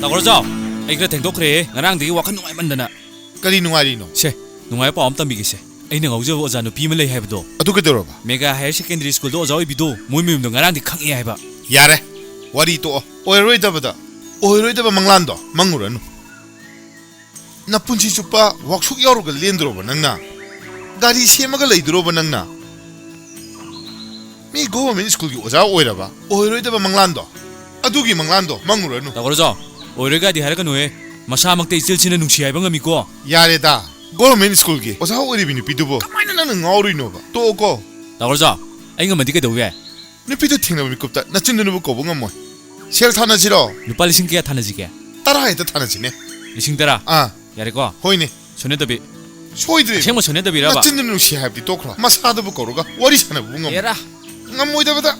나고르자 ꯑꯩ ꯈꯔ ꯊꯦꯡꯗꯣꯛꯈ꯭ꯔꯦ ꯉꯔꯥꯡꯗꯒꯤ ꯋꯥꯈꯜ ꯅꯨꯡꯉꯥꯏꯃꯟꯗꯅ ꯀꯔꯤ ꯅꯨꯡꯉꯥꯏꯔꯤꯅꯣ ꯁꯦ ꯅꯨꯡꯉꯥꯏꯕ ꯄꯥꯎ ꯑꯃ ꯇꯝꯕꯤꯒꯦꯁꯦ ꯑꯩꯅ ꯉꯥꯎꯖꯕ ꯑꯣꯖꯥ ꯅꯨꯄꯤ ꯑꯃ ꯂꯩ ꯍꯥꯏꯕꯗꯣ ꯑꯗꯨ ꯀꯩꯗꯧꯔꯕ ꯃꯦꯒꯥ ꯍꯥꯌꯔ ꯁꯦꯀꯦꯟꯗꯔꯤ ꯁ꯭ꯀꯨꯜꯗ ꯑꯣꯖꯥ ꯑꯣꯏꯕꯤꯗꯣ ꯃꯣꯏ ꯃꯌꯨꯝꯗꯣ ꯉꯔꯥꯡꯗꯤ ꯈꯪꯉꯦ ꯍꯥꯏꯕ ꯌꯥꯔꯦ ꯋꯥꯔꯤ ꯇꯣꯛꯑꯣ ꯑꯣꯏꯔꯣꯏꯗꯕ ꯃꯪꯂꯥꯟꯗꯣ ꯃꯪꯉꯨꯔꯅꯨ ꯅꯄꯨꯟꯁꯤ ꯆꯨꯞꯄ ꯋꯥꯛꯁꯣꯞ ꯌꯥꯎꯔꯒ ꯂꯦꯟꯗ꯭ꯔꯣꯕ ꯅꯪꯅ ꯒꯥꯔꯤ ꯁꯦꯝꯃꯒ ꯂꯩꯗ꯭ꯔꯣꯕ ꯅꯪꯅ ꯃꯤ ꯒꯣꯚꯔꯟꯃꯦꯟꯠ ꯁ꯭ꯀꯨꯜꯒꯤ ꯑꯣꯖꯥ ꯑꯣꯏꯔꯕ ꯑꯣꯏꯔꯣꯏꯗꯕ ꯃꯪꯂꯥꯟꯗꯣ ꯑꯗꯨꯒꯤ ꯃꯪꯂꯥꯟꯗꯣ ꯃꯪꯉꯨꯔꯅꯨ 나고르자 오이르가디 하라가노에 마사막대 이슬치는 눅시 하이방 미고 야래다 ggovernment school기 오사 오리비 누피두보 가만히 나는 ngau리노바 또고 나고르자 아잉가 만디게 더왜 누피도 팅나보 미kop다 나친누누보 거봉가 뭐 셀 타나지로 누빨리 신기야 타나지게 따라해도 타나지네 이싱더라 아 야래고 호이네 전에더비 소이드리 생모 전에더비라봐 나친누누 시합디 또크라 마사도보 거로가 와리사나 bunga 얘라 ngam모이다보다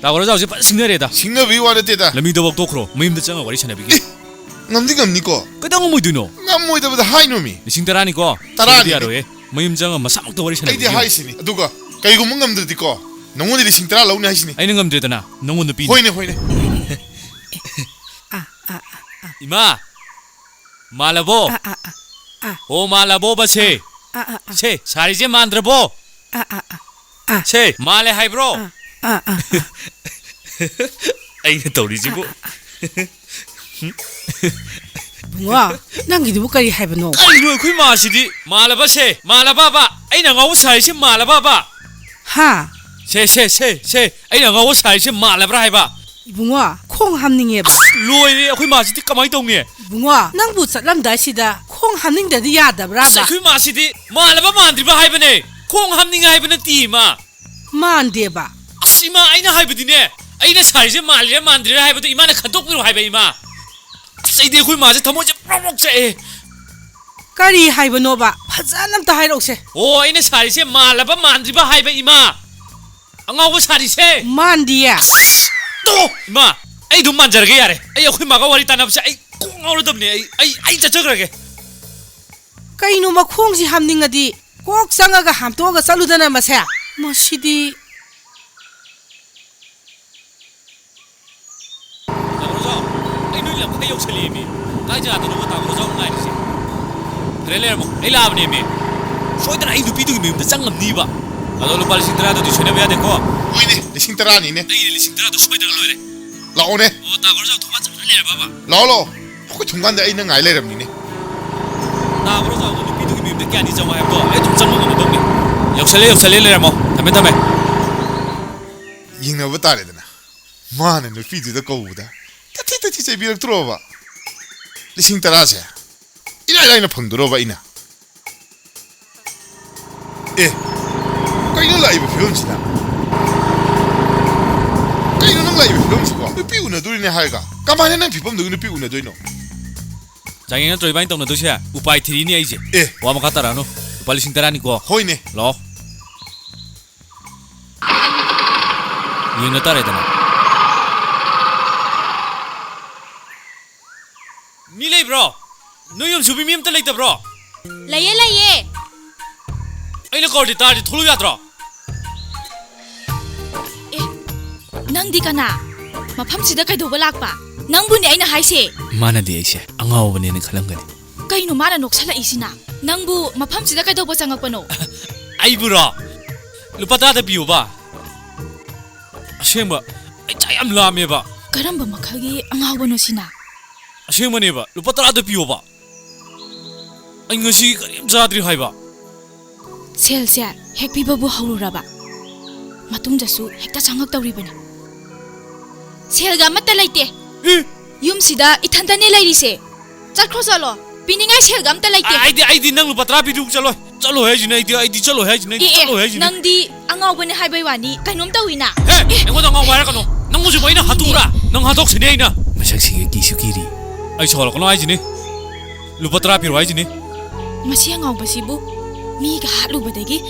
나고르자 어제 빨리 싱내래다 싱나비 와르테다 라미더벅 도크로 모임도 짱아 와리 차나비게 ngam니거 끄덩 모이드노 ngam모이다보다 하이노미 이싱더라니고 따라하니 모임 짱아 마사막도 와리 차나비게 아이디 하이시니 누가 가이고 못 ngam들디거 농원들이 싱따라 라우니 하시니 아이는 감드레다나 농원도 삐 호이네 이마 말라보 오 말라보 바세 세 사리제 만들어보 세 말레 하이브로 아이가 떠오르지고 붕어 낭기도 까리 하이브노 아이노 그 마시디 말라바세 말라바바 아이나 가고 사이시 말라바바 하 세 아이나 가고 사이시 말라브라 하이바 붕어 콩 함닝에 로이네 그 마시디 까마이 동네 붕어 낭부 satlam다시다 콩 함닝데도 야다브라바 그 마시디 말라바 만드리바 하이바네 콩 함닝 하이바는 띠마 만데바 이마 아이나 하이바디네 아이나 사이시 말리라 만드리라 하이바도 이마나 칸톡비로 하이바 이마 아이디 그 마시 더모지 프로목세 까리 하이브노바 파자남다 하이록세 오 아이나 사이시 말라바 만드리바 하이바 이마 안가고 사리세 만디야 또 이마 아이 돈 만져라게 야래 아이 그 마가 와리 따나보세 아이 꼭 나오르답네 아이 자적으라게 까이노마 콩시 함닝아디 꼭 상아가 함토가 살루다나 마세 마시디 아이 욕설리미 가자도 너무 다고서 나이지 그래래모 아이 라브네미 소이들 아이 누피도 미음다 짱감니바 나도 루팔 신드라도 뒤쳐내야 되고 호이네 싱따라니네 아이 신드라도 소이들 로이래 라오네 오 다고서 도마 잘래 봐봐 라오로 혹시 중간에 아이는 아이레람니네 나고서 누피도 미음다 게 아니죠 하고 아이 좀 짱먹는 동네 욕설레래모 담에 잉나보 따레드나 마는 누피드도 거우다 따티따티 제비를 들어봐 싱따라세 이라이나 펑들어봐 이나 까이는 라이브 필름지다 까이는 라이브 필름지고 누피 우나돌이네 하이가 까마네는 비범 너는 누피 우나돌이노 장애는 좀 많이 동네 도시야 우파이 트리니 아이지 와마 갔다라노 빨리 신다라니고 호이네 로 이나 따라야되나 밀레 브로 너희 수비 미음들 레이다 브로 라예 아이나 거디 따지 톨로야드라 ꯅꯪꯗꯤ ꯀꯅꯥ ꯃꯐꯝꯁꯤꯗ ꯀꯩꯗꯧꯕ ꯂꯥꯛꯄ ꯅꯪꯕꯨꯅꯦ ꯑꯩꯅ ꯍꯥꯏꯁꯦ 마나디 아이세 앙아오버네는 칼랑가니 ꯀꯩꯅꯣ ꯃꯥꯅ ꯅꯣꯛꯁꯜꯂꯛꯏꯁꯤꯅ ꯅꯪꯕꯨ ꯃꯐꯝꯁꯤꯗ ꯀꯩꯗꯧꯕ ꯆꯪꯉꯛꯄꯅꯣ 아이브라 루파 따다 비오바 아시엠바 아이짜얌 라메바 ꯀꯔꯝꯕ ꯃꯈꯜꯒꯤ ꯑꯉꯥꯎꯕꯅꯣ ꯁꯤꯅ 아시엠마네바 루파 따다 비오바 아이 ngasi karim zadri haiba ꯁꯦꯜꯁꯦ ꯍꯦꯛ ꯄꯤꯕꯕꯨ ꯍꯧꯔꯨꯔꯕ ꯃꯇꯨꯡꯗꯁꯨ ꯍꯦꯛꯇ ꯆꯪꯉꯛꯇꯧꯔꯤꯕꯅꯤ ꯁꯦꯜꯒ ꯑꯃꯠꯇ ꯂꯩꯇꯦ ꯌꯨꯝꯁꯤꯗ ꯏꯊꯟꯇꯅꯦ ꯂꯩꯔꯤꯁꯦ ꯆꯠꯈ꯭ꯔꯣ ꯄꯤꯅꯤꯡꯉꯥꯏ ꯁꯦꯜꯒ ꯑꯃꯠꯇ ꯂꯩꯇꯦ 아이디 nang lupa 따라 비룩 ꯆꯠꯂꯣ ꯍꯥꯏꯖꯤꯅ 아이디 ꯆꯠꯂꯣ ꯍꯥꯏꯖꯤꯅ ꯆꯠꯂꯣ ꯍꯥꯏꯖꯤꯅ ꯅꯪꯗꯤ angawbane haibai wani kainom tawina 에! 앵고다 가 와야 가노 능 무지 뭐이나 하두라 능 하독 스네이나 마삭시게 기슈키리 아이 저라 거노 아이지니 루파트라 피로 아이지니 masi angawbasibu miga halubadagi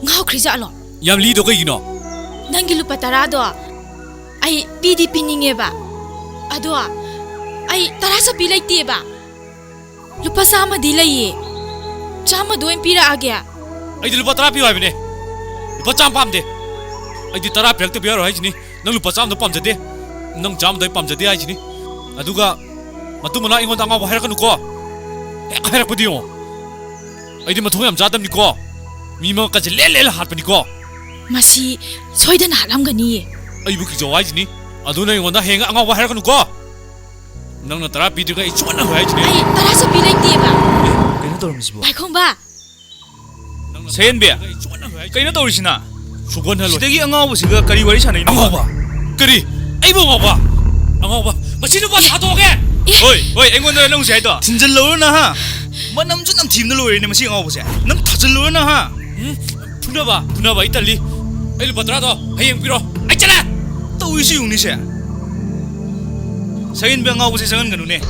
ngawkhri jalo 얌 리도 그이노 nangi lupa tarado ai pidi pininge ba ado ai tarasa pilai te ba lupa sama dilai chama doen pira agya 아이디 루파트라 피로 아이비네 루파 짬 팜데 아이디 따라 벽도 비어로 아이지니 능 루파 짬도 팜자데 능 짬도 팜자데 아이지니 아두가 마뚜무나 잉원 당하고 하라카누고 하라카디요 아이디 마통이 얌 자담니고 미모까지 렐렐 하트니고 masi soidan halamgani 아이부 그저 와이지니 아두나 잉원다 행아 앙하고 하라카누고 능나 따라 비디가 이쪽나 와이지니 ai tarasa pilai te ba Kailan tawramisbo? bai khong ba Sayenbe, kailan tawrisina? 수건 할로 Sidagi angawbasiga kari wari sanay mo? 앙하봐 그리 아이부 앙하봐 앙하봐 마시는 거 사도게 Hoy, engwanda nang usay ito. Tinjalo na ha. Manamjun ang team na lawyer ni masi angawbasi. Nang tajalo na ha. 분나봐 이탈리 아이 루파트라도 하이행 비로 아이잖아 Tawisi yung ni siya. Sayenbe angawbasi sa ganun eh.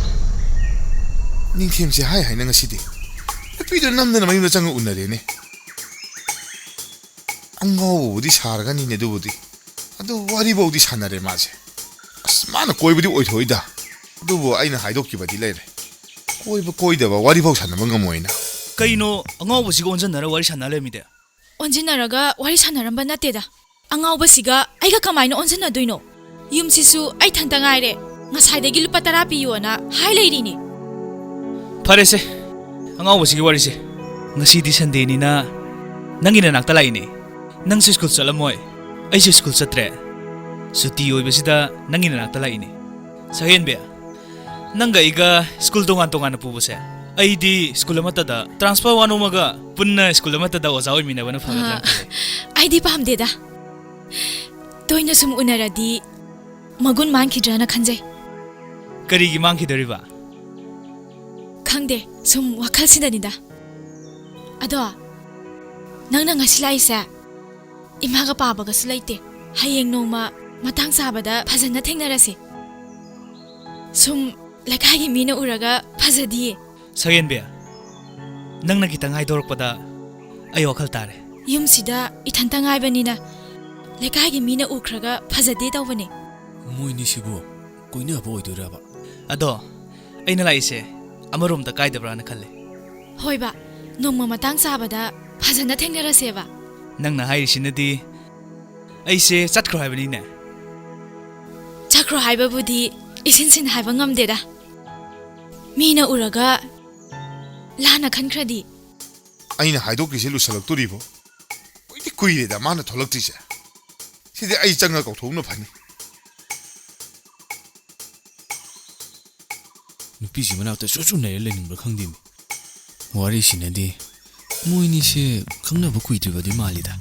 닝팀씨 하이 나 ngasi디 피도 남는 마이도 장을 운나래네 안고 어디 살아가 니네도 어디 아도 와리보 어디 사나래 맞아 아스마나 꼬이부디 오이토이다 누구 아이는 하이독기바디 레레 꼬이다바 와리보 사나 뭔가 뭐이나 Kaino angawbasiga onsan nara wari sanalemide. onjinaraga wari sanaramba nateda angawbasiga aiga kamaina onjinadoino yumsisu ai thanta ngaire ngasaidagi lupa tara piyona hai leirini Parese, angawbasiga wari se. Ngasidi Sunday ni na nangina nakta laini. Nang sa school salamoy. Ay sa school sa tre. Suti oy basida nangina nakta laini. Sayenbe, nangga iga school tongan na pubo siya. Ay di school matada transfer wano maga punna school matada ozaoy minawana phagadlan. ai di pamdeda toina sum unaradi magun man khidrana khanjai Karigi mangki dariba. khangde sum wakhal sinanida ado nangna ngasilai sa imaga pabaga sulaite hayeng noma matang sabada phajana thengnarase sum lakai mina uraga phajadi Sayenbe, nang nakita ngay dorokpada ay wakal tare. yumsida ithanta ngaibanina lakai mina ukraga phajade tawbane 모이니시부 꼬이나 보이더라바 Ado, ay nalaise amarom da kay dabra na kalle. hoiba noma matang sabada phajana thengnarase ba Nang nahay sinadi ay se chatkro hay banina. chakro haiba budi isin haiba ngamdeda mina uraga lana khankradi 아이는 하이독기시 루살럭도리보 어디 꾸이래다 마나 덜럭지자 시대 아이 장가고 도움을 받니 누피지 만나다 쇼쇼네 열리는 걸 강dim이 와리시네디 모이니시 강나보 꾸이드바디 말이다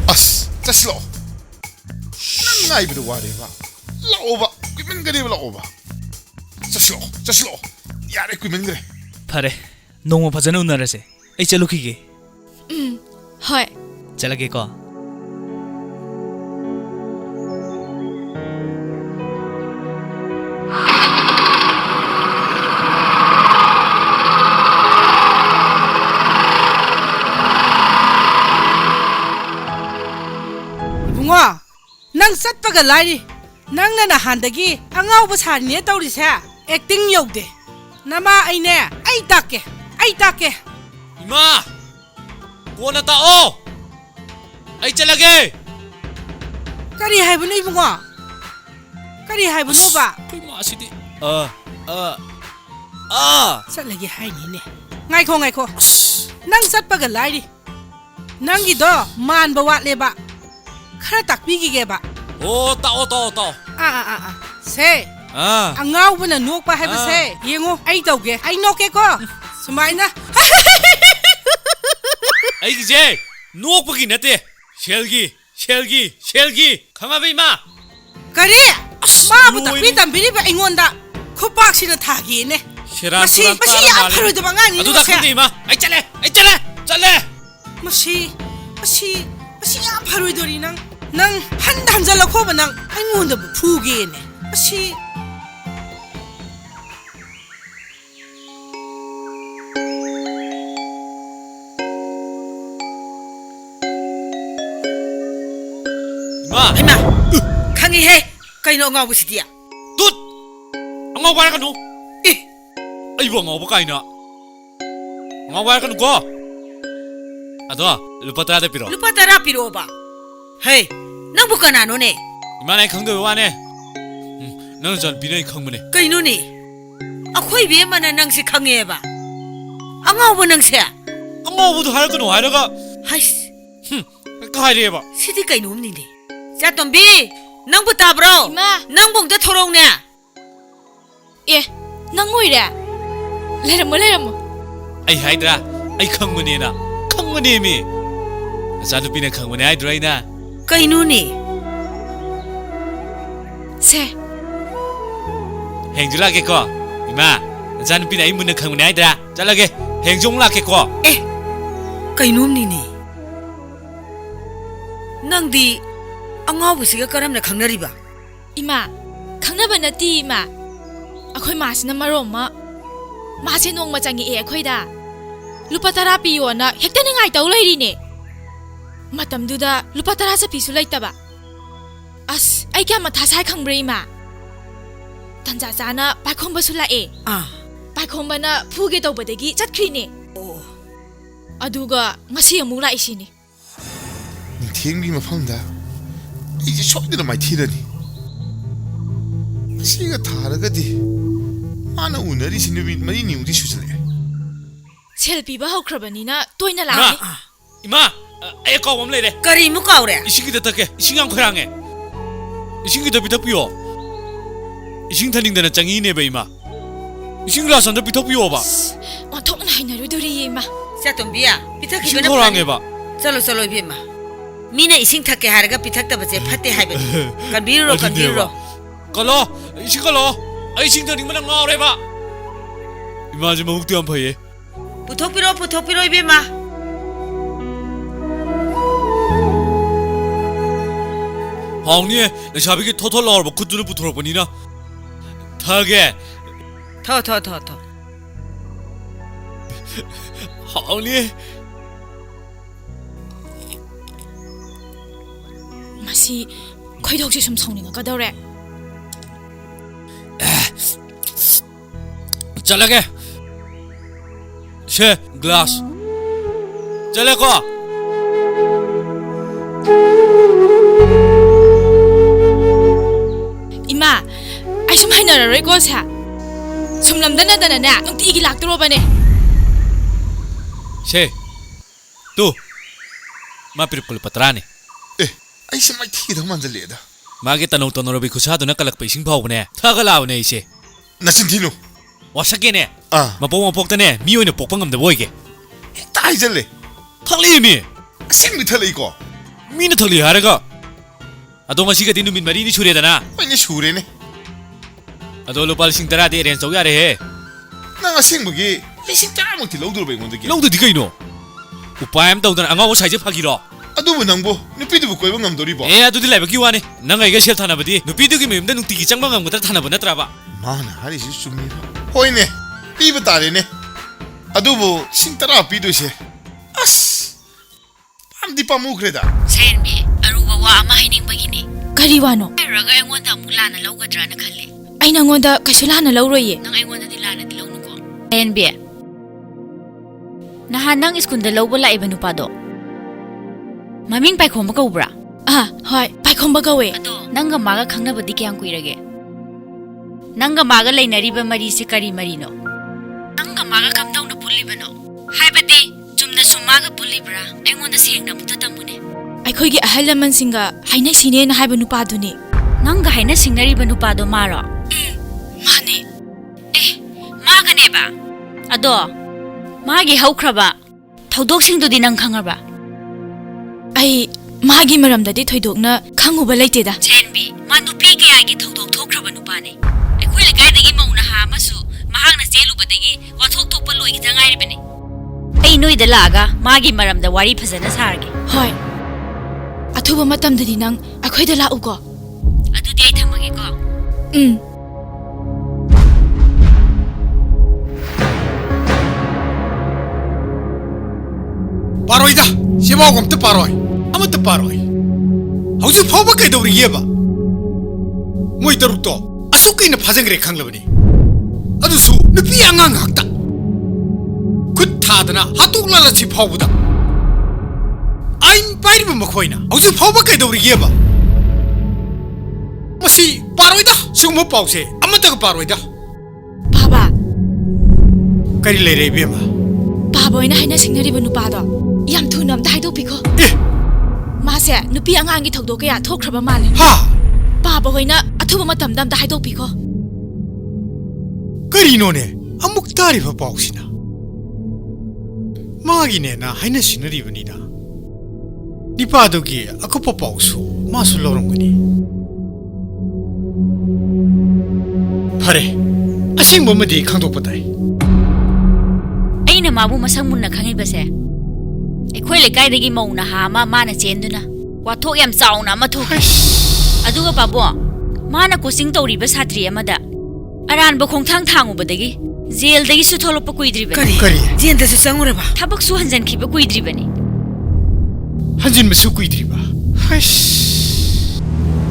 아스 자슬로 난 아이비도 와래봐 라오바 꾸면 그래 라오바 자슬로 야래 꾸면 그래 Pare, nong mo pazana unarase. Ay chalo kige. hoi Chalage ko. bunga nang satpaga lari nangna na handagi angawba sarine tawrise acting yaude nama aine ai takke 이마 꼬나 따오 아이 잘라게 kari haibunu ibunga kari haibunu ba 이마시디 satlagi hainine ngaiko nang satpaga lari nangi do man ba watle ba khara takpigi ge ba 오 따오 se 아 angawba na nokpa haibase yengo ai tawge ai noke ko sumaina 아이 이제 누옥박이 났대 쉘기 강아베 이마 kari mabu takpi tambiri ba ingonda khopak sina thagi ne 쉐라수란 masi ya pharu de banga ni 아두다 se 큰데 이마 아이 잘래 Masi yam pharoidori nang hanjala khoba nang aingonda bu phuge ne masi Ma, Ima khangi he kaino ngaw bu sidia tut. Angau wai kanu. eh Ai bo ngau ba kai na. Angau wai kanu ko. Ado, lupa tara de piro. lupa tara piro ba hey nang bu kana no ne Ima nai khang de wa ne. Nang jan binai khang mane. kaino ne akhoi be mana nang si khange ba angaw bu nang se Angau bu har kanu har ga. hais Ka hai re ba. sidi kaino ni ne ja tombi nang bu ta bro Ima. nang bong da thorong ne 예, 낭모이래. 레라모. Ai hai dra. Ai khang mane na. Khang mane mi. Jan du binai khang mane ai drai na. kaino ne 세, Heng ju la ke ko. Ima, jan du binai mun khang mane ai dra. Chala ke. Heng jong la ke ko. kaino ni ne nang di angaw bu siga karam na khangnari ba 이마, 강나바나띠 이마. 아코이 마시나 마로마. 마세 농마장이 에 아코이다. 루파 타라 피요나 헥테는 아이 떠올라이리네. 마탐두다 루파 타라사 피수 라이타바. 아스, 아이게 아마 다살 강브레 이마. 단자자나 바콤바수 라에. ah 바콤바나 푸게 떠버데기 잣크리네. oh 아두가 마시 아무 라이시니. 닝ꯊꯦꯡꯒꯤ ꯃꯐꯝꯗ ꯑꯩꯁꯦ ꯁꯣꯏꯗꯅ ꯃꯥꯏꯊꯤꯔꯅꯤ ꯃꯁꯤꯒ ꯊꯥꯔꯒꯗꯤ ꯃꯥꯅ ꯎꯅꯔꯤꯁꯤ ꯅꯨꯃꯤꯠ 4-5ꯗꯤ ꯁꯨꯖꯜꯂꯛꯑꯦ 셀 피바 하우크라바니나 또이나 Ima, 라네. ima. Ai ko bom le de. kari mu kaure Ising kita take. Ising ang khrang e. Ising kita bitak piyo. Ising thaning dana changi ne ba ima. Ising la san da bitak piyo ba. 마톡나 하이나루도리 이마. ja tombi ya pitak Ising ki khorang e ba. chalo bhema mina ising thakke haraga pitak ta baje phatte haibe kan biro Kalo, ising kalo. Ai ising thaning mana ngau re ba. Ima je mahuk ti am phai e. puthok piro bhema Hong ni na chabi ki thotho lor ba khudunu puthor pani na. Thage. tho Hong ni. 마시 거의 혹시 좀 성능가 까더래. Chala ke. She glass. Chala ko. 이마, 아이 좀 하이나라래 거사. 숨람다나다나나 뚱띠기 락들어바네. She. Tu. Ma pirkul patrani. ꯑꯦ ꯑꯩꯁꯦ ꯃꯥꯏꯊꯤꯗꯧ ꯃꯥꯟꯖꯜꯂꯛꯑꯦꯗ Mage tanong tanong bi khusa duna kalak pa ising phau ne. Thaga law ne ise. ꯅꯆꯤꯟ ꯊꯤꯅꯨ Wasake ne. ꯑꯥ Mapok ta ne. Mi oina pokpa ngam da boy ge. ꯍꯦꯛꯇ ꯍꯥꯏꯖꯜꯂꯦ Thakli mi. ꯑꯁꯦꯡꯕ ꯊꯠꯂꯛꯏꯀꯣ Mi na thakli haraga. Ado ngasi ga dinu min mari ni chure da na. ꯍꯣꯏꯅꯦ ꯁꯨꯔꯦꯅꯦ Ado lopal sing tara de ren chau ya re he. ꯅꯪ ꯑꯁꯦꯡꯕꯒꯤ ꯂꯤꯁꯤꯡ 10ꯃꯨꯛꯇꯤ ꯂꯧꯗꯣꯔꯕ ꯑꯩꯉꯣꯟꯗꯒꯤ Long du di kai no. Upay am tau dan angaw sai je phagi ro. ꯑꯗꯨꯕꯨ ꯅꯪꯕꯨ ꯅꯨꯄꯤꯗꯨꯕꯨ ꯀꯣꯏꯕ ꯉꯝꯗꯣꯔꯤꯕꯣ E adu di lai ba ki wa ne. Nang ai ga sel thana ba di. Nupi du gi mem da nukti gi changba ngam ga thana ba na tra ba. ꯃꯥꯅ ꯍꯥꯏꯔꯤꯁꯤ ꯆꯨꯝꯃꯤꯕ ꯍꯣꯏꯅꯦ ꯄꯤꯕ ꯇꯥꯔꯦꯅꯦ ꯑꯗꯨꯕꯨ ꯂꯤꯁꯤꯡ 10 ꯄꯤꯗꯣꯏꯁꯦ ꯑꯁ ꯄꯥꯝꯗꯤ ꯄꯥꯝꯃꯨꯈ꯭ꯔꯦꯗ ꯁꯦꯟꯃꯤ ꯑꯔꯨꯕ ꯋꯥ ꯑꯃ ꯍꯥꯏꯅꯤꯡꯕꯒꯤꯅꯤ 가리와노. ꯍꯥꯏꯔꯨꯔꯒ ꯑꯩꯉꯣꯟꯗ ꯑꯃꯨꯛ ꯂꯥꯟꯅ ꯂꯧꯒꯗ꯭ꯔꯥꯅ ꯈꯜꯂꯤ 아이 낭원다 가실라나 러로예. ꯅꯪ ꯑꯩꯉꯣꯟꯗꯗꯤ ꯂꯥꯟꯅꯗꯤ ꯂꯧꯅꯨꯀꯣ ꯁꯦꯟꯕꯤ ꯅꯍꯥꯟ ꯅꯪ ꯁ꯭ꯀꯨꯜꯗ ꯂꯧꯕ ꯂꯥꯛꯏꯕ ꯅꯨꯄꯥꯗꯣ ꯃꯃꯤꯡ ꯄꯥꯏꯈꯣꯝꯕ ꯀꯧꯕ꯭ꯔꯥ 아, 하이, 바이콤바가웨. ꯑꯗꯣ ꯅꯪꯒ ꯃꯥꯒ ꯈꯪꯅꯕꯗꯤ ꯀꯌꯥꯝ ꯀꯨꯏꯔꯒꯦ ꯅꯪꯒ ꯃꯥꯒ ꯂꯩꯅꯔꯤꯕ ꯃꯔꯤꯁꯦ ꯀꯔꯤ ꯃꯔꯤꯅꯣ ꯅꯪꯒ ꯃꯥꯒ ꯀꯝꯗꯧꯅ ꯄꯨꯜꯂꯤꯕꯅꯣ ꯍꯥꯏꯕꯗꯤ ꯆꯨꯝꯅ ꯁꯨꯝ ꯃꯥꯒ ꯄꯨꯜꯂꯤꯕ꯭ꯔꯥ ꯑꯩꯉꯣꯟꯗ ꯁꯦꯡꯅ ꯑꯃꯨꯛꯇ ꯇꯝꯃꯨꯅꯦ 아이코이기 아할라만싱가 하이나시네나 하이바 누파두니. ꯅꯪꯒ ꯍꯥꯏꯅ ꯁꯤꯡꯅꯔꯤꯕ ꯅꯨꯄꯥꯗꯣ 마ꯔꯣ 마네. 마ꯒꯅꯦꯕ ꯑꯗꯣ 마ꯒꯤ ꯍꯧꯈ꯭ꯔꯕ ꯊꯧꯗꯣꯛꯁꯤꯡꯗꯨꯗꯤ ꯅꯪ ꯈꯪꯉꯕ꯭ꯔꯥ 아이 마기 마람다디 토이독나 강우바 라이테다. ꯁꯦꯟꯕꯤ ꯃꯥ ꯅꯨꯄꯤ ꯀꯌꯥꯒꯤ ꯊꯧꯗꯣꯛ ꯊꯣꯛꯈ꯭ꯔꯕ ꯅꯨꯄꯥꯅꯤ ꯑꯩꯈꯣꯏ ꯂꯩꯀꯥꯏꯗꯒꯤ ꯃꯧ ꯅꯍꯥ ꯑꯃꯁꯨ ꯃꯍꯥꯛꯅ ꯆꯦꯜꯂꯨꯕꯗꯒꯤ ꯋꯥꯊꯣꯛ ꯊꯣꯛꯄ ꯂꯣꯏꯈꯤꯗ ꯉꯥꯏꯔꯤꯕꯅꯤ ꯑꯩ ꯅꯣꯏꯗ ꯂꯥꯛꯑꯒ ꯃꯥꯒꯤ ꯃꯔꯝꯗ ꯋꯥꯔꯤ ꯐꯖꯅ ꯁꯥꯔꯒꯦ ꯍꯣꯏ ꯑꯊꯨꯕ ꯃꯇꯝꯗꯗꯤ ꯅꯪ ꯑꯩꯈꯣꯏꯗ ꯂꯥꯛꯎꯀꯣ ꯑꯗꯨꯗꯤ ꯑꯩ ꯊꯝꯃꯒꯦꯀꯣ ꯄꯥꯔꯣꯏꯗ ꯁꯤꯐꯥꯎ ꯑꯝꯇ ꯄꯥꯔꯣꯏ ꯑꯃꯠꯇ ꯄꯥꯔꯣꯏ ꯍꯧꯖꯤꯛ ꯐꯥꯎꯕ ꯀꯩꯗꯧꯔꯤꯒꯦꯕ ꯃꯣꯏ ꯇꯔꯨꯛꯇꯣ ꯑꯁꯨꯛ ꯀꯩꯅ ꯐꯥꯖꯟꯈ꯭ꯔꯦ ꯈꯪꯂꯕꯅꯤ ꯑꯗꯨꯁꯨ ꯅꯨꯄꯤ ꯑꯉꯥꯡ ꯉꯥꯛꯇ ꯈꯨꯠ ꯊꯥꯗꯅ ꯍꯥꯠꯇꯣꯛꯂꯂꯁꯤ ꯐꯥꯎꯕꯗ ꯑꯩꯟ ꯄꯥꯏꯔꯤꯕ ꯃꯈꯣꯏꯅ ꯍꯧꯖꯤꯛ ꯐꯥꯎꯕ ꯀꯩꯗꯧꯔꯤꯒꯦꯕ ꯃꯁꯤ ꯄꯥꯔꯣꯏꯗ ꯁꯤꯒꯨꯝꯕ ꯄꯥꯎꯁꯦ ꯑꯃꯠꯇꯒ ꯄꯥꯔꯣꯏꯗ ꯕꯥꯕꯥ ꯀꯔꯤ ꯂꯩꯔꯦ ꯏꯕꯦꯝꯃ ꯕꯥꯕꯥ ꯑꯣꯏꯅ ꯍꯥꯏꯅ ꯁꯤꯡꯅꯔꯤꯕ ꯅꯨꯄꯥꯗꯣ ꯌꯥꯝ ꯊꯨꯅ ꯑꯝꯇ ꯍꯥꯏꯗꯣꯛꯄꯤꯈꯣ ꯑꯦ ꯃꯥꯁꯦ ꯅꯨꯄꯤ ꯑꯉꯥꯡꯒꯤ ꯊꯧꯗꯣꯛ ꯀꯌꯥ ꯊꯣꯛꯈ꯭ꯔꯕ ꯃꯥꯜꯂꯦ ꯍꯥ ꯕꯥꯕꯥ ꯍꯣꯏꯅ ꯑꯊꯨꯕ ꯃꯇꯝꯗ ꯑꯝꯇ ꯍꯥꯏꯗꯣꯛꯄꯤꯈꯣ ꯀꯔꯤꯅꯣꯅꯦ ꯑꯃꯨꯛ ꯇꯥꯔꯤꯕ ꯄꯥꯎꯁꯤꯅ ꯃꯥꯒꯤꯅꯦꯅ ꯍꯥꯏꯅ ꯁꯤꯡꯅꯔꯤꯕꯅꯤꯅ ꯅꯤꯄꯥꯗꯨꯒꯤ ꯑꯀꯨꯞꯄ ꯄꯥꯎꯁꯨ ꯃꯥꯁꯨ ꯂꯧꯔꯝꯒꯅꯤ ꯐꯔꯦ ꯑꯁꯦꯡꯕ ꯑꯃꯗꯤ ꯈꯪꯗꯣꯛꯄ ꯇꯥꯏ ꯑꯩꯅ ꯃꯥꯕꯨ ꯃꯁꯛ ꯃꯨꯟꯅ ꯈꯪꯉꯤꯕꯁꯦ ꯑꯩꯈꯣꯏ ꯂꯩꯀꯥꯏꯗꯒꯤ ꯃꯧ ꯅꯍꯥ ꯑꯃ ꯃꯥꯅ ꯆꯦꯟꯗꯨꯅ ꯋꯥꯊꯣꯛ ꯌꯥꯝ ꯆꯥꯎꯅ ꯑꯃ ꯊꯣꯛꯈꯤ ꯑꯗꯨꯒ ꯄꯥꯕꯣ ꯃꯥꯅ ꯀꯣꯆꯤꯡ ꯇꯧꯔꯤꯕ ꯁꯥꯇ꯭ꯔꯤ ꯑꯃꯗ ꯑꯔꯥꯟꯕ ꯈꯣꯡꯊꯥꯡ ꯊꯥꯡꯉꯨꯕꯗꯒꯤ ꯖꯦꯜꯗꯒꯤꯁꯨ ꯊꯣꯛꯂꯛꯄ ꯀꯨꯏꯗ꯭ꯔꯤꯕꯅꯤ ꯀꯔꯤ ꯖꯦꯟꯗꯁꯨ ꯆꯪꯉꯨꯔꯕ ꯊꯕꯛꯁꯨ ꯍꯟꯖꯟꯈꯤꯕ ꯀꯨꯏꯗ꯭ꯔꯤꯕꯅꯤ ꯍꯟꯖꯤꯟꯕꯁꯨ ꯀꯨꯏꯗ꯭ꯔꯤꯕ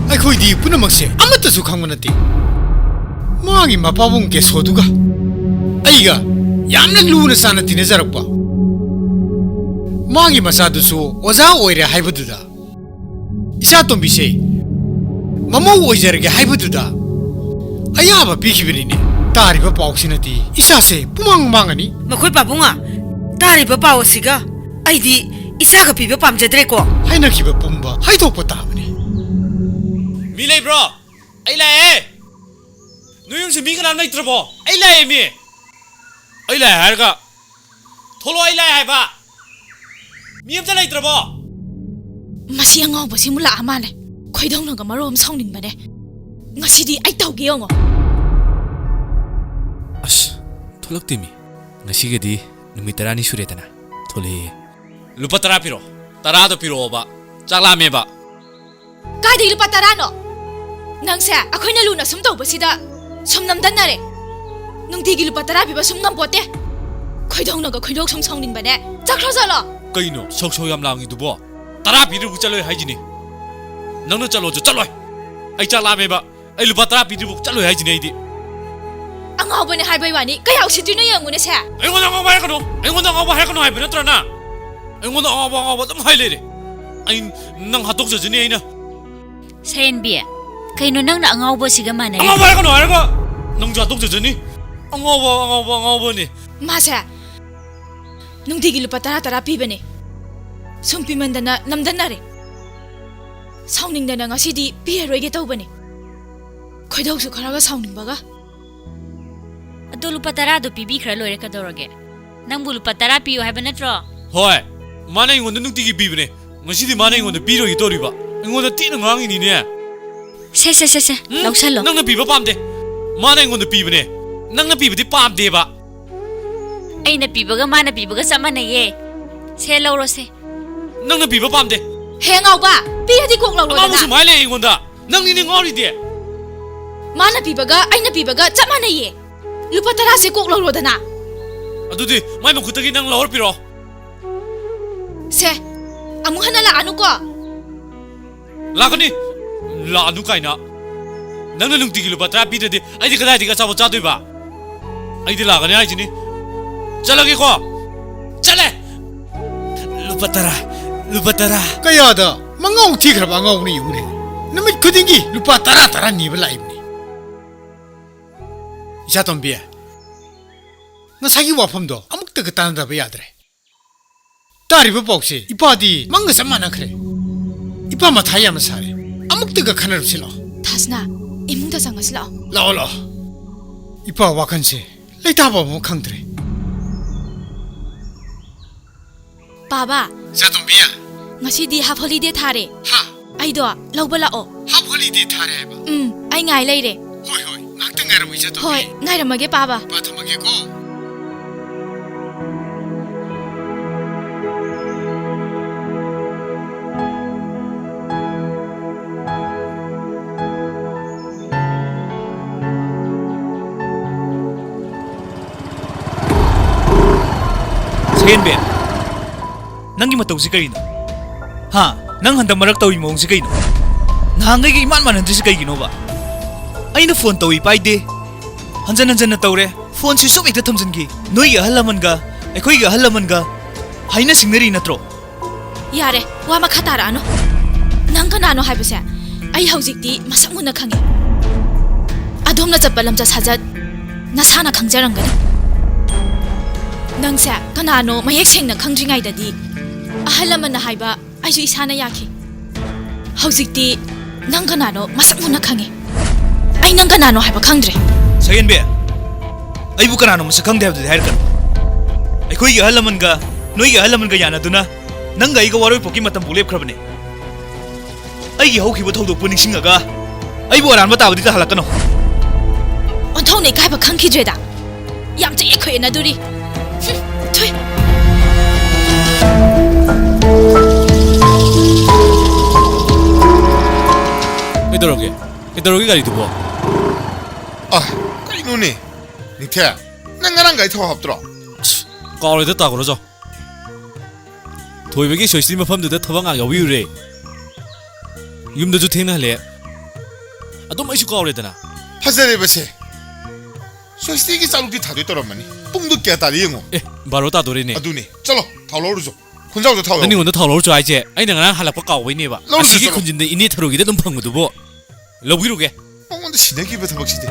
ꯑꯩꯈꯣꯏꯗꯤ ꯄꯨꯝꯅꯃꯛꯁꯦ ꯑꯃꯠꯇꯁꯨ ꯈꯪꯕ ꯅꯠꯇꯦ ꯃꯥꯒꯤ ꯃꯄꯥꯕꯨꯡ ꯀꯦꯁꯣꯗꯨꯒ ꯑꯩꯒ ꯌꯥꯝꯅ ꯂꯨꯅ ꯆꯥꯟꯅ ꯇꯤꯟꯅꯖꯔꯛꯄ ꯃꯥꯒꯤ ꯃꯆꯥꯗꯨꯁꯨ ꯑꯣꯖꯥ ꯑꯣꯏꯔꯦ ꯍꯥꯏꯕꯗꯨꯗ ꯏꯆꯥꯇꯣꯝꯕꯤꯁꯦ ꯃꯃꯧ ꯑꯣꯏꯖꯔꯒꯦ ꯍꯥꯏꯕꯗꯨꯗ ꯑꯌꯥꯕ ꯄꯤꯈꯤꯕꯅꯤꯅꯦ ꯇꯥꯔꯤꯕ ꯄꯥꯎꯁꯤꯅꯗꯤ ꯏꯆꯥꯁꯦ ꯄꯨꯃꯥꯡ ꯃꯥꯡꯉꯅꯤ ꯃꯈꯣꯏ ꯄꯥꯕꯨꯡꯉ ꯇꯥꯔꯤꯕ ꯄꯥꯎ ꯑꯁꯤꯒ ꯑꯩꯗꯤ ꯏꯆꯥꯒ ꯄꯤꯕ ꯄꯥꯝꯖꯗ꯭ꯔꯦꯀꯣ ꯍꯥꯏꯅꯈꯤꯕ ꯄꯨꯝꯕ ꯍꯥꯏꯗꯣꯛꯄ ꯇꯥꯕꯅꯤ ꯃꯤ ꯂꯩꯕ꯭ꯔꯣ ꯑꯩ ꯂꯥꯛꯑꯦ ꯅꯣꯏ ꯌꯨꯝꯁꯦ ꯃꯤ ꯀꯅꯥꯝ ꯂꯩꯇ꯭ꯔꯕꯣ ꯑꯩ ꯂꯥꯛꯑꯦ ꯃꯤ ꯑꯩ ꯂꯥꯛꯑꯦ ꯍꯥꯏꯔꯒ ꯊꯣꯛꯂꯛꯑꯣ ꯑꯩ ꯂꯥꯛꯑꯦ ꯍꯥꯏꯕ ꯃꯤ ꯑꯝꯇ ꯂꯩꯇ꯭ꯔꯕꯣ ꯃꯁꯤ ꯑꯉꯥꯎꯕꯁꯤꯃꯨꯛ ꯂꯥꯛꯑ ꯃꯥꯜꯂꯦ ꯈꯣꯏꯗꯧꯅꯒ ꯃꯔꯣꯝ ꯁꯥꯎꯅꯤꯡꯕꯅꯦ ꯉꯁꯤꯗꯤ ꯑꯩ ꯇꯧꯒꯦ ꯌꯦꯡꯉꯣ ꯑꯁ ꯊꯣꯛꯂꯛꯇꯦ ꯃꯤ ꯉꯁꯤꯒꯗꯤ ꯅꯨꯃꯤꯠ 10ꯅꯤ ꯁꯨꯔꯦꯗꯅ ꯊꯣꯛꯂꯛꯑꯦ ꯂꯨꯄꯥ 10 ꯄꯤꯔꯣ 10ꯗꯣ ꯄꯤꯔꯛꯑꯣꯕ ꯆꯥꯛ ꯂꯥꯝꯃꯦꯕ ꯀꯥꯏꯗꯒꯤ ꯂꯨꯄꯥ 10ꯅꯣ ꯅꯪꯁꯦ ꯑꯩꯈꯣꯏꯅ ꯂꯨꯅ ꯁꯨꯝ ꯇꯧꯕꯁꯤꯗ ꯁꯨꯝ ꯅꯝꯗꯟꯅꯔꯦ ꯅꯨꯡꯇꯤꯒꯤ ꯂꯨꯄꯥ 10 ꯄꯤꯕ ꯁꯨꯝ ꯉꯝꯄꯣꯠꯇꯦ ꯈꯣꯏꯗꯧꯅꯒ ꯈꯣꯏꯗꯧ ꯁꯨꯝ ꯁꯥꯎꯅꯤꯡꯕꯅꯦ ꯆꯠꯈ꯭ꯔꯣ ꯆꯠꯂꯣ ꯀꯩꯅꯣ ꯁꯧ ꯌꯥꯝ ꯂꯥꯡꯉꯤꯗꯨꯕꯣ 10 ꯄꯤꯗ꯭ꯔꯤꯕꯨ ꯆꯠꯂꯣꯏ ꯍꯥꯏꯖꯤꯅꯤ ꯅꯪꯅ ꯆꯠꯂꯣꯁꯨ ꯆꯠꯂꯣꯏ ꯑꯩ ꯆꯥꯛ ꯂꯥꯝꯃꯦꯕ ꯑꯩ ꯂꯨꯄꯥ 10 ꯄꯤꯗ꯭ꯔꯤꯕꯨ ꯆꯠꯂꯣꯏ ꯍꯥꯏꯖꯤꯅꯤ ꯑꯩꯗꯤ ꯑꯉꯥꯎꯕꯅꯦ ꯍꯥꯏꯕꯩ ꯋꯥꯅꯤ ꯀꯌꯥ ꯎꯁꯤꯠꯇ꯭ꯔꯤꯅꯣ ꯌꯦꯡꯉꯨꯅꯦ ꯁꯦ ꯑꯩꯉꯣꯟꯗ ꯑꯉꯥꯎꯕ ꯍꯥꯏꯔꯛꯀꯅꯨ ꯍꯥꯏꯕ ꯅꯠꯇ꯭ꯔꯅ ꯑꯩꯉꯣꯟꯗ ꯑꯉꯥꯎꯕ ꯑꯗꯨꯝ ꯍꯥꯏ ꯂꯩꯔꯦ ꯑꯩ ꯅꯪ ꯍꯥꯠꯇꯣꯛꯆꯖꯅꯤ ꯑꯩꯅ ꯁꯔꯦꯟꯕꯤ ꯀꯩꯅꯣ ꯅꯪꯅ ꯑꯉꯥꯎꯕꯁꯤꯒ ꯃꯥꯟꯅꯔꯤ ꯑꯉꯥꯎꯕ ꯍꯥꯏꯔꯛꯀꯅꯨ ꯍꯥꯏꯔꯒ ꯅꯪꯁꯨ ꯍꯥꯠꯇꯣꯛꯆꯖꯅꯤ ꯑꯉꯥꯎꯕꯅꯤ ꯃꯥꯁꯦ ꯅꯨꯡꯇꯤꯒꯤ ꯂꯨꯄꯥ 10 ꯄꯤꯕꯅꯦ ꯁꯨꯝ ꯄꯤꯃꯟꯗꯅ ꯅꯝꯗꯟꯅꯔꯦ ꯁꯥꯎꯅꯤꯡꯗꯅ ꯉꯁꯤꯗꯤ ꯄꯤꯔꯔꯣꯏꯒꯦ ꯇꯧꯕꯅꯦ ꯈꯣꯏꯗꯧꯁꯨ ꯈꯔꯒ ꯁꯥꯎꯅꯤꯡꯕꯒ ꯑꯗꯣ ꯂꯨꯄꯥ 10ꯗꯣ ꯄꯤꯕꯤꯈ꯭ꯔ ꯂꯣꯏꯔꯦ ꯀꯗꯧꯔꯒꯦ ꯅꯪꯕꯨ ꯂꯨꯄꯥ 10 ꯄꯤꯌꯣ ꯍꯥꯏꯕ ꯅꯠꯇ꯭ꯔꯣ ꯍꯣꯏ ꯃꯥꯅ ꯑꯩꯉꯣꯟꯗ ꯅꯨꯡꯇꯤꯒꯤ ꯄꯤꯕꯅꯦ ꯉꯁꯤꯗꯤ ꯃꯥꯅ ꯑꯩꯉꯣꯟꯗ ꯄꯤꯔꯣꯏꯒꯦ ꯇꯧꯔꯤꯕ ꯑꯩꯉꯣꯟꯗ ꯇꯤꯅ ꯉꯥꯡꯉꯤꯅꯤꯅꯦ ꯁꯦ ꯂꯧꯁꯜꯂꯣ ꯅꯪꯅ ꯄꯤꯕ ꯄꯥꯝꯗꯦ ꯃꯥꯅ ꯑꯩꯉꯣꯟꯗ ꯄꯤꯕꯅꯦ ꯅꯪꯅ ꯄꯤꯕꯗꯤ ꯄꯥꯝꯗꯦꯕ ꯑꯩꯅ ꯄꯤꯕꯒ ꯃꯥꯅ ꯄꯤꯕꯒ ꯆꯞ ꯃꯥꯟꯅꯩꯌേ ꯁꯦ ꯂꯧꯔꯣꯁꯦ ꯅꯪꯅ ꯄꯤꯕ ꯄꯥꯝꯗꯦ ꯍꯦ ꯉꯥꯎꯕ ꯄꯤꯔꯗꯤ ꯀꯣꯛ ꯂꯧꯔꯣꯗꯅ ꯑꯉꯥꯎꯕ ꯁꯨꯃꯥꯏꯅ ꯂꯩ ꯑꯩꯉꯣꯟꯗ ꯅꯪꯅꯤꯅꯦ ꯉꯥꯎꯔꯤꯗꯤ ꯃꯥꯅ ꯄꯤꯕꯒ ꯑꯩꯅ ꯄꯤꯕꯒ ꯆꯞ ꯃꯥꯟꯅꯩꯌꯦ ꯂꯨꯄꯥ 10ꯁꯦ ꯀꯣꯛ ꯂꯧꯔꯣꯗꯅ ꯑꯗꯨꯗꯤ ꯃꯥꯏ ꯃꯈꯨꯠꯇꯒꯤ ꯅꯪ ꯂꯧꯔ ꯄꯤꯔꯣ ꯁꯦ ꯑꯃꯨꯛ ꯍꯟꯅ ꯂꯥꯛꯑꯅꯨꯀꯣ ꯂꯥꯛꯀꯅꯤ ꯂꯥꯛꯑꯅꯨ ꯀꯥꯏꯅ ꯅꯪꯅ ꯅꯨꯡꯇꯤꯒꯤ ꯂꯨꯄꯥ 10 ꯄꯤꯗ꯭ꯔꯗꯤ ꯑꯩꯗꯤ ꯀꯗꯥꯏꯗꯒꯤ ꯑꯆꯥꯄꯣꯠ ꯆꯥꯗꯣꯏꯕ ꯑꯩꯗꯤ ꯂꯥꯛꯀꯅꯤ ꯍꯥꯏꯁꯤꯅꯤ ꯆꯠꯂꯒꯦꯀꯣ ꯆꯠꯂꯦ ꯂꯨꯄꯥ 10 ꯀꯌꯥꯗ ꯃꯉꯥꯎ ꯊꯤꯈ꯭ꯔꯕ ꯑꯉꯥꯎꯕꯅ ꯌꯦꯡꯉꯨꯅꯦ ꯅꯨꯃꯤꯠ ꯈꯨꯗꯤꯡꯒꯤ ꯂꯨꯄꯥ 10 ꯅꯤꯕ ꯂꯥꯛꯏꯕꯅꯤ ꯏꯆꯥꯇꯣꯝꯕꯤ ꯉꯁꯥꯏꯒꯤ ꯋꯥꯐꯝꯗꯣ ꯑꯃꯨꯛꯇꯒ ꯇꯥꯟꯅꯗꯕ ꯌꯥꯗ꯭ꯔꯦ ꯇꯥꯔꯤꯕ ꯄꯥꯎꯁꯦ ꯏꯄꯥꯗꯤ ꯃꯪꯒ ꯆꯞ ꯃꯥꯟꯅꯈ꯭ꯔꯦ 이빠 마타야 마사래 아묵뜨가 카나로 실어 다스나 이문다 장가슬라 라올라 이빠 와칸시 레이타바 뭐 강드레 바바 자동비야 ngasi half holiday thare 하 aido lawba lao half holiday thare ba ai ngai leire hoi hoi ngakta ngara mo ijato hoi ngai ramage baba ba thamage ko ꯁꯦꯟꯕꯦ ꯅꯪꯒꯤ ꯃꯇꯧꯁꯤ ꯀꯔꯤꯅꯣ ꯍꯥ ꯅꯪ ꯍꯟꯗꯛ ꯃꯔꯛ ꯇꯧꯔꯤ ꯃꯑꯣꯡꯁꯤ ꯀꯩꯅꯣ ꯅꯍꯥꯟꯒꯩꯒ ꯏꯃꯥꯟ ꯃꯥꯟꯅꯗ꯭ꯔꯤꯁꯤ ꯀꯩꯒꯤꯅꯣꯕ ꯑꯩꯅ ꯐꯣꯟ ꯇꯧꯏ ꯄꯥꯏꯗꯦ ꯍꯟꯖꯟ ꯍꯟꯖꯟꯅ ꯇꯧꯔꯦ ꯐꯣꯟꯁꯤ ꯁꯨꯝ ꯍꯦꯛꯇ ꯊꯝꯖꯤꯟꯈꯤ ꯅꯣꯏꯒꯤ ꯑꯍꯜ ꯂꯃꯟꯒ ꯑꯩꯈꯣꯏꯒꯤ ꯑꯍꯜ ꯂꯃꯟꯒ ꯍꯥꯏꯅ ꯁꯤꯡꯅꯔꯤ ꯅꯠꯇ꯭ꯔꯣ ꯌꯥꯔꯦ ꯋꯥ ꯃꯈꯥ ꯇꯥꯔꯛꯑꯅꯨ ꯅꯪ ꯀꯅꯥꯅꯣ ꯍꯥꯏꯕꯁꯦ ꯑꯩ ꯍꯧꯖꯤꯛꯇꯤ ꯃꯁꯛ ꯃꯨꯟꯅ ꯈꯪꯉꯦ ꯑꯗꯣꯝꯅ ꯆꯠꯄ ꯂꯝꯆꯠ ꯁꯥꯖꯠ ꯅꯁꯥꯅ ꯈꯪꯖꯔꯝꯒꯅꯤ ꯅꯪꯁꯦ ꯀꯅꯥꯅꯣ ꯃꯌꯦꯛ ꯁꯦꯡꯅ ꯈꯪꯗ꯭ꯔꯤꯉꯩꯗꯗꯤ ꯑꯍꯜ ꯂꯃꯟꯅ ꯍꯥꯏꯕ ꯑꯩꯁꯨ ꯏꯁꯥꯅ ꯌꯥꯈꯤ ꯍꯧꯖꯤꯛꯇꯤ ꯅꯪ ꯀꯅꯥꯅꯣ ꯃꯁꯛ ꯃꯨꯟꯅ ꯈꯪꯉꯦ ꯑꯩ ꯅꯪ ꯀꯅꯥꯅꯣ ꯍꯥꯏꯕ ꯈꯪꯗ꯭ꯔꯦ ꯁꯌꯦꯟꯕꯦ ꯑꯩꯕꯨ ꯀꯅꯥꯅꯣ ꯃꯁꯛ ꯈꯪꯗꯦ ꯍꯥꯏꯕꯗꯨꯗꯤ ꯍꯥꯏꯔꯛꯀꯅꯨ ꯑꯩꯈꯣꯏꯒꯤ ꯑꯍꯜ ꯂꯃꯟꯒ ꯅꯣꯏꯒꯤ ꯑꯍꯜ ꯂꯃꯟꯒ ꯌꯥꯅꯗꯨꯅ ꯅꯪꯒ ꯑꯩꯒ ꯋꯥꯔꯣꯏꯄꯣꯛꯀꯤ ꯃꯇꯝꯕꯨ ꯂꯦꯞꯈ꯭ꯔꯕꯅꯦ ꯑꯩꯒꯤ ꯍꯧꯈꯤꯕ ꯊꯧꯗꯣꯛꯄꯨ ꯅꯤꯡꯁꯤꯡꯉꯒ ꯑꯩꯕꯨ ꯑꯔꯥꯟꯕ ꯇꯥꯕꯗꯤ ꯇꯥꯍꯜꯂꯛꯀꯅꯨ ꯑꯣꯟꯊꯣꯛꯅ ꯏꯀꯥꯏꯕ ꯈꯪꯈꯤꯗ꯭ꯔꯦꯗ ꯌꯥꯝ ꯆꯌꯦꯠ ꯈꯣꯏꯌꯦꯅꯗꯨꯔꯤ ꯊꯨꯏ ꯀꯩꯗꯧꯔꯒꯦ ꯒꯥꯔꯤꯗꯨꯕꯣ 아, 그이노네. 니태, 난가랑 가이 타고 합더라. 까오래다 따그러져 토이백이 소이스리 머fam드다 타방아 여비우래 윰드주 탱나할래 아또 마이슈 까오래다나 파세레 버세. 소스티기 쌀국지 다 됐더라마니. 뿡도 깨다리 영어. 에 바로 따도래네 아두니, 쩔어. 타올라오르죠. 혼자도 타오. 아니 오늘 타올라올 줄 알지? 아니 내가 할락바 까오이네봐 너는 아시기 진짜로. 군진데 이니 타로기다 눈팡거두보 러브기로게 뻥건데 시내기부터 박시대.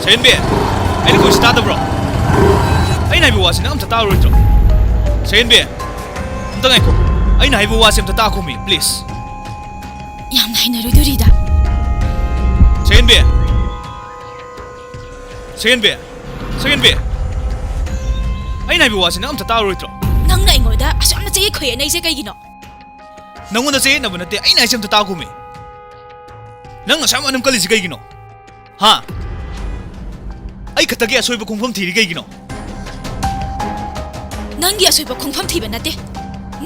ꯁꯦꯟꯕꯤ ꯑꯩꯅ ꯀꯣꯏꯁꯤ ꯇꯥꯗꯕ꯭ꯔꯣ ꯑꯩꯅ ꯍꯥꯏꯕ ꯋꯥꯁꯤ ꯅꯪ ꯑꯝꯇ ꯇꯥꯔꯣꯏꯗ꯭ꯔꯣ ꯁꯦꯟꯕꯤ ꯑꯝꯇ ꯉꯥꯏꯈꯣ ꯑꯩꯅ ꯍꯥꯏꯕ ꯋꯥꯁꯤ ꯑꯝꯇ ꯇꯥꯈꯣꯃꯤ ꯄ꯭ꯂꯤꯖ ꯌꯥꯝꯅ ꯍꯩꯅꯔꯣꯏꯗꯣꯔꯤꯗ ꯁꯦꯟꯕꯤ ꯁꯦꯟꯕꯤ ꯁꯦꯟꯕꯤ ꯑꯩꯅ ꯍꯥꯏꯕ ꯋꯥꯁꯤ ꯅꯪ ꯑꯝꯇ ꯇꯥꯔꯣꯏꯗ꯭ꯔꯣ ꯅꯪꯅ ꯑꯩꯉꯣꯟꯗ ꯑꯁꯨꯝꯅ ꯆꯌꯦꯠ ꯈꯣꯏꯌꯦꯅꯩꯁꯦ ꯀꯩꯒꯤꯅꯣ ꯅꯪꯉꯣꯟꯗ ꯆꯌꯦꯠꯅꯕ ꯅꯠꯇꯦ ꯑꯩꯅ ꯍꯥꯏꯁꯦ ꯑꯝꯇ ꯇꯥꯈꯣꯃꯤ ꯅꯪ ꯉꯁꯥꯏ ꯑꯗꯨꯝ ꯀꯜꯂꯤꯁꯤ ꯀꯩꯒꯤꯅꯣ ꯍꯥ ꯑꯩ ꯈꯛꯇꯒꯤ ꯑꯁꯣꯏꯕ ꯈꯣꯡꯐꯝ ꯊꯤꯔꯤ ꯀꯩꯒꯤꯅꯣ ꯅꯪꯒꯤ ꯑꯁꯣꯏꯕ ꯈꯣꯡꯐꯝ ꯊꯤꯕ ꯅꯠꯇꯦ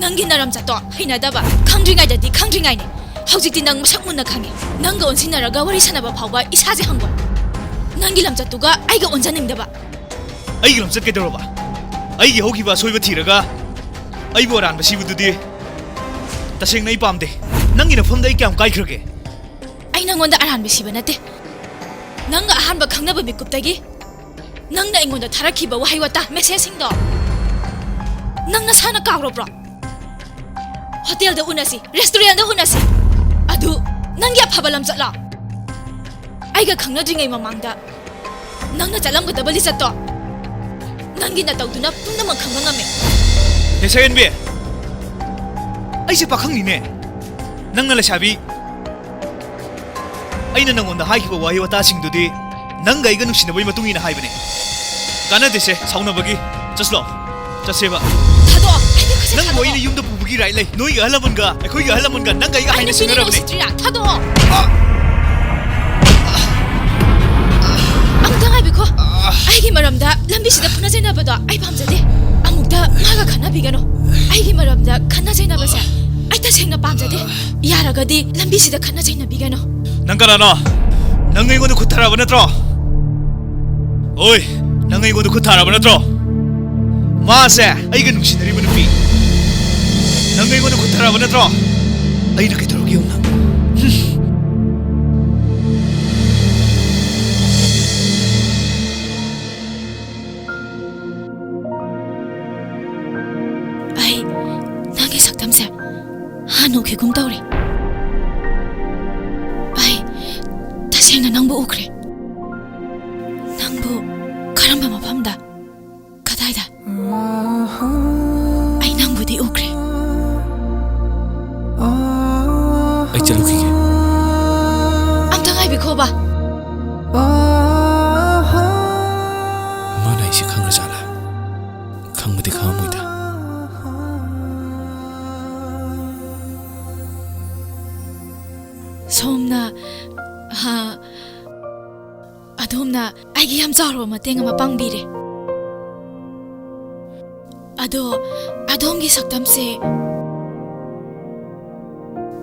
ꯅꯪꯒꯤ ꯅꯔꯝꯆꯠꯇꯣ ꯍꯩꯅꯗꯕ ꯈꯪꯗ꯭ꯔꯤꯉꯩꯗꯗꯤ ꯈꯪꯗ꯭ꯔꯤꯉꯩꯅꯦ ꯍꯧꯖꯤꯛꯇꯤ ꯅꯪ ꯃꯁꯛ ꯃꯨꯟꯅ ꯈꯪꯉꯦ ꯅꯪꯒ ꯑꯣꯟꯁꯤꯟꯅꯔꯒ ꯋꯥꯔꯤ ꯁꯥꯟꯅꯕ ꯐꯥꯎꯕ ꯏꯁꯥꯁꯦ ꯍꯪꯕ ꯅꯪꯒꯤ ꯂꯝꯆꯠꯇꯨꯒ ꯑꯩꯒ ꯑꯣꯟꯖꯅꯤꯡꯗꯕ ꯑꯩꯒꯤ ꯂꯝꯆꯠ ꯀꯩꯗꯧꯔꯕ ꯑꯩꯒꯤ ꯍꯧꯈꯤꯕ ꯑꯁꯣꯏꯕ ꯊꯤꯔꯒ ꯑꯩꯕꯨ ꯑꯔꯥꯟꯕ ꯁꯤꯕꯗꯨꯗꯤ ꯇꯁꯦꯡꯅ ꯑꯩ ꯄꯥꯝꯗꯦ ꯅꯪꯒꯤ ꯅꯐꯝꯗ ꯑꯩ ꯀꯌꯥꯝ ꯀꯥꯏꯈ꯭ꯔꯒꯦ ꯑꯩ ꯅꯪꯉꯣꯟꯗ ꯑꯔꯥꯟꯕ ꯁꯤꯕ ꯅꯠꯇꯦ ꯅꯪꯒ ꯑꯍꯥꯟꯕ ꯈꯪꯅꯕ ꯃꯤꯀꯨꯞꯇꯒꯤ ꯅꯪꯅ ꯑꯩꯉꯣꯟꯗ ꯊꯥꯔꯛꯈꯤꯕ ꯋꯥꯍꯩ ꯋꯥꯇꯥ ꯃꯦꯁꯦꯖꯁꯤꯡꯗꯣ ꯅꯪ ꯅꯁꯥꯅ ꯀꯥꯎꯔꯕ꯭ꯔꯣ ꯍꯣꯇꯦꯜꯗ ꯎꯅꯁꯤ ꯔꯦꯁꯇꯨꯔꯦꯟꯗ ꯎꯅꯁꯤ ꯑꯗꯨ ꯅꯪꯒꯤ ꯑꯐꯕ ꯂꯝꯆꯠꯂꯣ ꯑꯩꯒ ꯈꯪꯅꯗ꯭ꯔꯤꯉꯩ ꯃꯃꯥꯡꯗ ꯅꯪꯅ ꯆꯠꯂꯝꯒꯗꯕ ꯂꯤꯆꯠꯇꯣ ꯅꯪꯒꯤ ꯅꯇꯧꯗꯨꯅ ꯄꯨꯝꯅꯃꯛ ꯈꯪꯕ ꯉꯝꯃꯦ ꯁꯌꯦꯟꯕꯤ ꯑꯩꯁꯦ ꯄꯥꯈꯪꯅꯤꯅꯦ ꯅꯪꯅ ꯂꯩꯁꯥꯕꯤ ꯑꯩꯅ ꯅꯪꯉꯣꯟꯗ ꯍꯥꯏꯈꯤꯕ ꯋꯥꯍꯩ ꯋꯥꯇꯥꯁꯤꯡꯗꯨꯗꯤ ꯅꯪꯒ ꯑꯩꯒ ꯅꯨꯡꯁꯤꯅꯕꯒꯤ ꯃꯇꯨꯡ ꯏꯟꯅ ꯍꯥꯏꯕꯅꯦ ꯀꯥꯟꯅꯗꯦꯁꯦ ꯁꯥꯎꯅꯕꯒꯤ ꯆꯠꯂꯣ ꯆꯠꯁꯦꯕ ꯊꯥꯗꯣꯛꯑꯣ ꯑꯩꯒꯤ ꯈꯨꯠꯁꯦ ꯅꯪꯕꯨ ꯑꯩꯅ ꯌꯨꯝꯗ ꯄꯨꯕꯒꯤ ꯔꯥꯏꯠ ꯂꯩ ꯅꯣꯏꯒꯤ ꯑꯍꯜ ꯂꯃꯟꯒ ꯑꯩꯈꯣꯏꯒꯤ ꯑꯍꯜ ꯂꯃꯟꯒ ꯅꯪꯒ ꯑꯩꯒ ꯍꯥꯏꯅ ꯁꯤꯡꯅꯔꯕꯅꯦ ꯊꯥꯗꯣꯛꯑꯣ ꯑꯃꯨꯛꯇ ꯉꯥꯏꯕꯤꯈꯣ ꯑꯩꯒꯤ ꯃꯔꯝꯗ ꯂꯝꯕꯤꯁꯤꯗ ꯐꯨꯅ ꯆꯩꯅꯕꯗꯣ ꯑꯩ ꯄꯥꯝꯖꯗꯦ ꯑꯃꯨꯛꯇ ꯃꯥꯒ ꯈꯟꯅꯕꯤꯒꯅꯨ ꯑꯩꯒꯤ ꯃꯔꯝꯗ ꯈꯟꯅ ꯆꯩꯅꯕꯁꯦ ꯑꯩ ꯇꯁꯦꯡꯅ ꯄꯥꯝꯖꯗꯦ ꯌꯥꯔꯒꯗꯤ ꯂꯝꯕꯤꯁꯤꯗ ꯈꯟꯅ ꯆꯩꯅꯕꯤꯒꯅꯨ ꯅꯪ ꯀꯅꯥꯅꯣ ꯅꯪ ꯑꯩꯉꯣꯟꯗ ꯈꯨꯠ ꯊꯥꯔꯕ ꯅꯠꯇ꯭ꯔꯣ ꯑꯣꯏ ꯅꯪ ꯑꯩꯉꯣꯟꯗ ꯈꯨꯠ ꯊꯥꯔꯕ ꯅꯠꯇ꯭ꯔꯣ 마세 아이가 눅시내리면 피 난 이거는 고타라고 내들어 아 이렇게 들어오기 없나 아이 나게 석담새 한옥에 공다우리 아이 다시 나 낭보 오그래 낭보 가람바마 밤다 가다이다 아이 낭보디 오그래 아이 짤루키게 암탕아이 비코바 마나이시 강르잖아 강무디 강무이다 소음나 하 ꯑꯗꯣꯝꯅ ꯑꯩꯒꯤ ꯌꯥꯝ ꯆꯥꯎꯔꯕ ꯃꯇꯦꯡ ꯑꯃ ꯄꯥꯡꯕꯤꯔꯦ ꯑꯗꯣ ꯑꯗꯣꯝꯒꯤ ꯁꯛꯇꯝꯁꯦ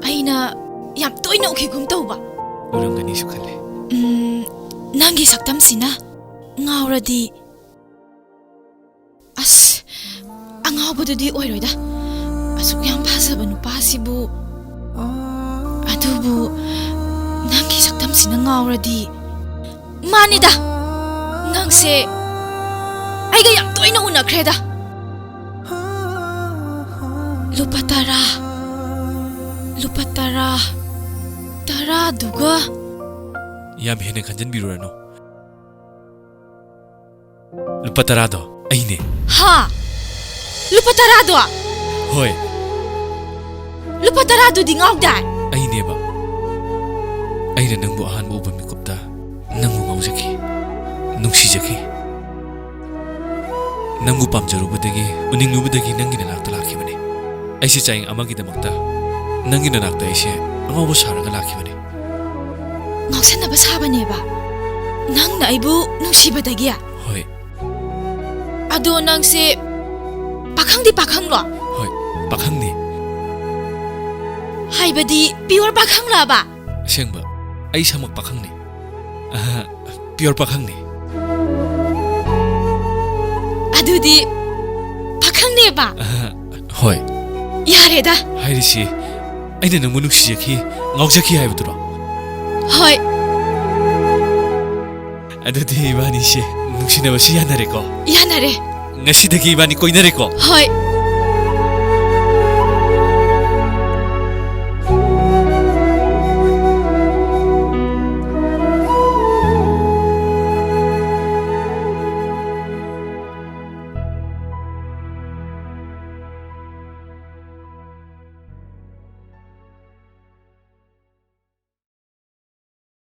ꯑꯩꯅ ꯌꯥꯝ ꯇꯣꯏꯅ ꯎꯈꯤꯒꯨꯝ ꯇꯧꯕ ꯎꯔꯝꯒꯅꯤꯁꯨ ꯈꯜꯂꯦ ꯅꯪꯒꯤ ꯁꯛꯇꯝꯁꯤꯅ ꯉꯥꯎꯔꯗꯤ ꯑꯁ ꯑꯉꯥꯎꯕꯗꯨꯗꯤ ꯑꯣꯏꯔꯣꯏꯗ ꯑꯁꯨꯛ ꯌꯥꯝ ꯐꯖꯕ ꯅꯨꯄꯥꯁꯤꯕꯨ ꯑꯗꯨꯕꯨ ꯅꯪꯒꯤ ꯁꯛꯇꯝꯁꯤꯅ ꯉꯥꯎꯔꯗꯤ ꯃꯥꯅꯤꯗ ꯅꯪꯁꯦ ꯑꯩꯒ ꯌꯥꯝ ꯇꯣꯏꯅ ꯎꯅꯈ꯭ꯔꯦꯗ ꯂꯨꯄꯥ 10 ꯇꯔꯥꯗꯨꯒ ꯌꯥꯝ ꯍꯦꯟꯅ ꯈꯟꯖꯟꯕꯤꯔꯨꯔꯅꯨ ꯂꯨꯄꯥ 10ꯗꯣ ꯑꯩꯅꯦ ꯍꯥ ꯂꯨꯄꯥ 10ꯗꯣ ꯍꯣꯏ ꯂꯨꯄꯥ 10ꯗꯨꯗꯤ ꯉꯥꯎꯗꯥꯏ ꯑꯩꯅꯦꯕ ꯑꯩꯅ ꯅꯪꯕꯨ ꯑꯍꯥꯟꯕ ꯎꯕ ꯃꯤꯀꯨꯞꯇ ꯅꯪꯕꯨ ꯉꯥꯎꯖꯈꯤ ꯅꯨꯡꯁꯤꯖꯈꯤ ꯅꯪꯕꯨ ꯄꯥꯝꯖꯔꯨꯕꯗꯒꯤ ꯎꯅꯤꯡꯂꯨꯕꯗꯒꯤ ꯅꯪꯒꯤ ꯅꯅꯥꯛꯇ ꯂꯥꯛꯈꯤꯕꯅꯤ ꯑꯩꯁꯦ ꯆꯥꯌꯦꯡ ꯑꯃꯒꯤꯗꯃꯛꯇ ꯅꯪꯒꯤ ꯅꯅꯥꯛꯇ ꯑꯩꯁꯦ ꯑꯉꯥꯎꯕ ꯁꯥꯔꯒ ꯂꯥꯛꯈꯤꯕꯅꯤ ꯉꯥꯎꯁꯟꯅꯕ ꯁꯥꯕꯅꯦꯕ ꯅꯪꯅ ꯑꯩꯕꯨ ꯅꯨꯡꯁꯤꯕꯗꯒꯤ ꯍꯣꯏ ꯑꯗꯣ ꯅꯪꯁꯦ ꯄꯥꯈꯪꯗꯤ ꯄꯥꯈꯪꯂꯣ ꯍꯣꯏ ꯄꯥꯈꯪꯅꯤ ꯍꯥꯏꯕꯗꯤ ꯄꯤꯌꯣꯔ ꯄꯥꯈꯪꯂꯕ ꯑꯁꯦꯡꯕ ꯑꯩ ꯏꯁꯥꯃꯛ ꯄꯥꯈꯪꯅꯤ ꯄꯤꯌꯣꯔ ꯄꯥꯈꯪꯅꯤ ꯑꯗꯨꯗꯤ ꯄꯥꯈꯪꯅꯦꯕ ꯍꯣꯏ ꯌꯥꯔꯦꯗ ꯍꯥꯏꯔꯤꯁꯤ ꯑꯩꯅ ꯅꯪꯕꯨ ꯅꯨꯡꯁꯤꯖꯈꯤ ꯉꯥꯎꯖꯈꯤ ꯍꯥꯏꯕꯗꯨꯔꯣ ꯍꯣꯏ ꯑꯗꯨꯗꯤ 이반이ꯁꯤ ꯅꯨꯡꯁꯤꯅꯕꯁꯤ ꯌꯥꯅꯔꯦꯀꯣ ꯌꯥꯅꯔꯦ ꯉꯁꯤꯗꯒꯤ 이반이 ꯀꯣꯏꯅꯔꯦꯀꯣ ꯍꯣꯏ